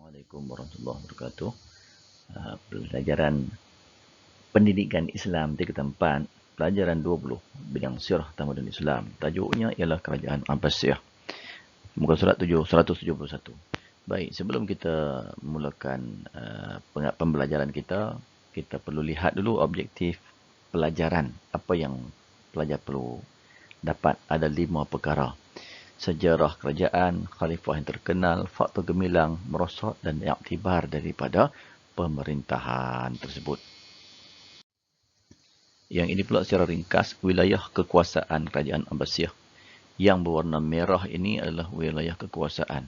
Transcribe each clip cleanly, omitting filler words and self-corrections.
Assalamualaikum warahmatullahi wabarakatuh. Pelajaran Pendidikan Islam tingkatan 4, pelajaran 20, bidang sirah tamadun Islam. Tajuknya ialah Kerajaan Abbasiyah. Muka surat 171. Baik, sebelum kita mulakan pembelajaran kita, kita perlu lihat dulu objektif pelajaran. Apa yang pelajar perlu dapat. Ada 5 perkara. Sejarah kerajaan, khalifah yang terkenal, faktor gemilang, merosot dan iktibar daripada pemerintahan tersebut. Yang ini pula secara ringkas, wilayah kekuasaan Kerajaan Abbasiyah. Yang berwarna merah ini adalah wilayah kekuasaan.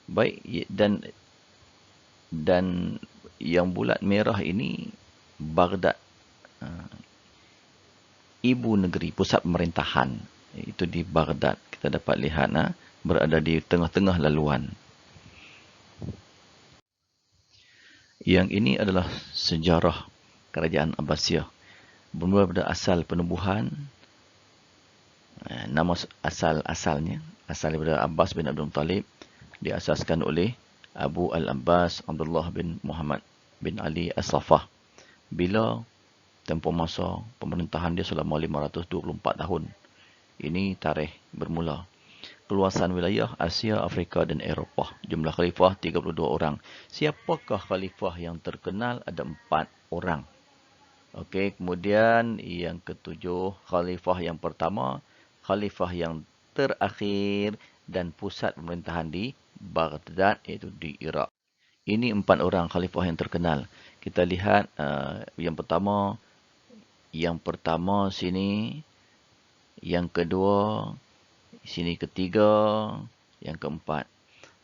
Baik, dan yang bulat merah ini Baghdad, ibu negeri, pusat pemerintahan. Itu di Baghdad. Kita dapat lihat berada di tengah-tengah laluan. Yang ini adalah sejarah Kerajaan Abbasiyah. Bermula pada asal penubuhan, nama asal-asalnya, asal daripada Abbas bin Abdul Muttalib, diasaskan oleh Abu Al-Abbas Abdullah bin Muhammad bin Ali As-Saffah. Bila tempoh masa pemerintahan dia selama 524 tahun. Ini tarikh bermula. Keluasan wilayah Asia, Afrika dan Eropah. Jumlah khalifah 32 orang. Siapakah khalifah yang terkenal? Ada 4 orang. Okey, kemudian yang ketujuh, khalifah yang pertama, khalifah yang terakhir dan pusat pemerintahan di Baghdad, iaitu di Iraq. Ini 4 orang khalifah yang terkenal. Kita lihat yang pertama sini, yang kedua sini, ketiga, yang keempat.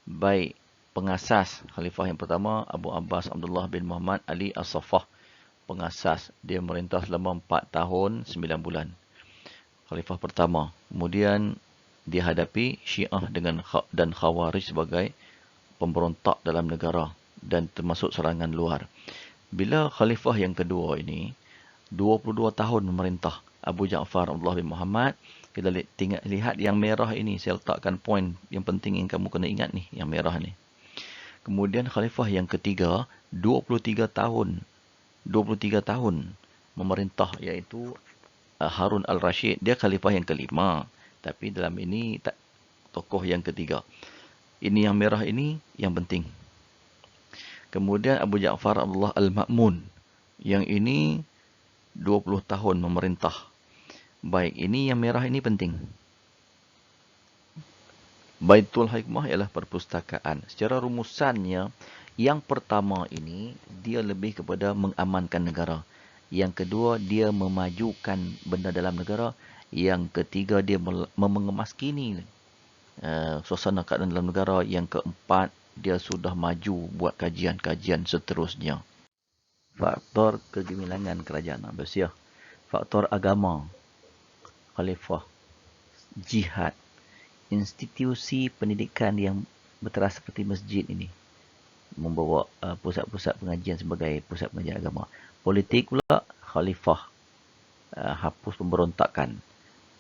Baik, pengasas khalifah yang pertama Abu Abbas Abdullah bin Muhammad Ali As-Saffah. Pengasas, dia merintah selama 4 tahun 9 bulan. Khalifah pertama. Kemudian dihadapi Syiah dan Khawarij sebagai pemberontak dalam negara dan termasuk serangan luar. Bila khalifah yang kedua ini 22 tahun memerintah, Abu Ja'far Abdullah bin Muhammad. Kita lihat yang merah ini, saya letakkan poin yang penting yang kamu kena ingat ni, yang merah ni. Kemudian khalifah yang ketiga 23 tahun memerintah, iaitu Harun al-Rashid. Dia khalifah yang kelima, tapi dalam ini tokoh yang ketiga. Ini yang merah ini yang penting. Kemudian Abu Ja'far Abdullah al-Ma'mun. Yang ini 20 tahun memerintah. Baik, ini yang merah ini penting. Baitul Hikmah ialah perpustakaan. Secara rumusannya, yang pertama ini dia lebih kepada mengamankan negara. Yang kedua, dia memajukan benda dalam negara. Yang ketiga, dia mengemaskini suasana keadaan dalam negara. Yang keempat, dia sudah maju buat kajian-kajian seterusnya. Faktor kegemilangan Kerajaan Abbasiyah. Faktor agama, khalifah, jihad, institusi pendidikan yang berteras seperti masjid ini, membawa pusat-pusat pengajian sebagai pusat pengajian agama. Politik pula, khalifah hapus pemberontakan.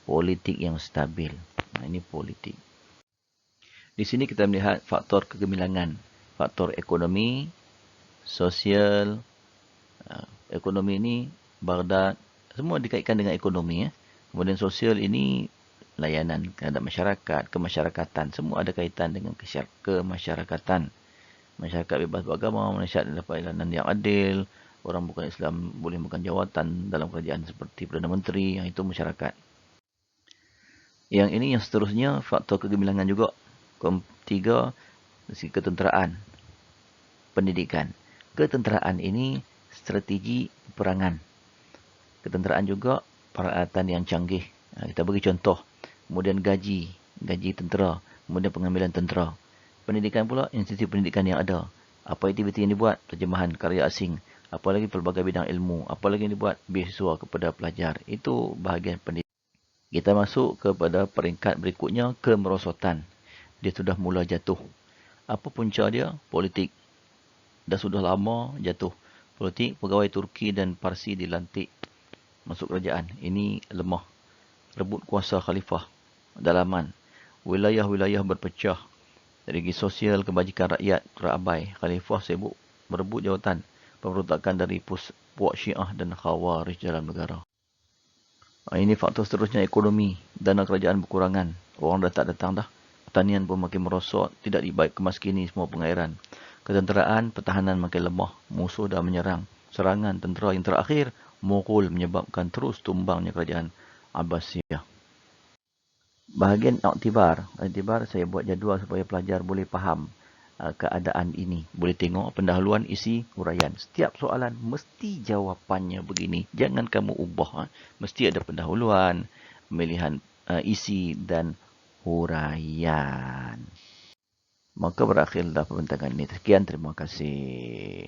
Politik yang stabil. Ini politik. Di sini kita melihat faktor kegemilangan. Faktor ekonomi, sosial. Ekonomi ini, Baghdad, semua dikaitkan dengan ekonomi. Kemudian sosial ini, layanan terhadap masyarakat, kemasyarakatan. Semua ada kaitan dengan kemasyarakatan. Masyarakat bebas beragama, masyarakat dapat layanan yang adil. Orang bukan Islam boleh memegang jawatan dalam kerajaan seperti Perdana Menteri. Yang itu masyarakat. Yang ini yang seterusnya, faktor kegemilangan juga. Ketiga, ketenteraan, pendidikan. Ketenteraan ini strategi peperangan. Ketenteraan juga peralatan yang canggih. Kita bagi contoh. Kemudian gaji tentera. Kemudian pengambilan tentera. Pendidikan pula, institusi pendidikan yang ada. Apa aktiviti yang dibuat? Terjemahan karya asing. Apalagi pelbagai bidang ilmu. Apalagi yang dibuat? Beasiswa kepada pelajar. Itu bahagian pendidikan. Kita masuk kepada peringkat berikutnya, kemerosotan. Dia sudah mula jatuh. Apa punca dia? Politik. Dah sudah lama jatuh. Politik, pegawai Turki dan Parsi dilantik masuk kerajaan. Ini lemah. Rebut kuasa khalifah. Dalaman. Wilayah-wilayah berpecah. Dari segi sosial, kebajikan rakyat terabai. Khalifah sibuk merebut jawatan pemberontakan dari puak Syiah dan Khawarij dalam negara. Ini faktor seterusnya, ekonomi. Dana kerajaan berkurangan. Orang dah tak datang dah. Pertanian pun makin merosot. Tidak dibaik kemaskini semua pengairan. Ketenteraan, pertahanan makin lemah. Musuh dah menyerang. Serangan tentera yang terakhir, Mughul menyebabkan terus tumbangnya kerajaan Abbasiyah. Bahagian iktibar. Iktibar saya buat jadual supaya pelajar boleh faham keadaan ini. Boleh tengok pendahuluan, isi, huraian. Setiap soalan mesti jawapannya begini. Jangan kamu ubah. Mesti ada pendahuluan, pemilihan isi dan huraian. Maka berakhirlah pembintangan ini. Sekian, terima kasih.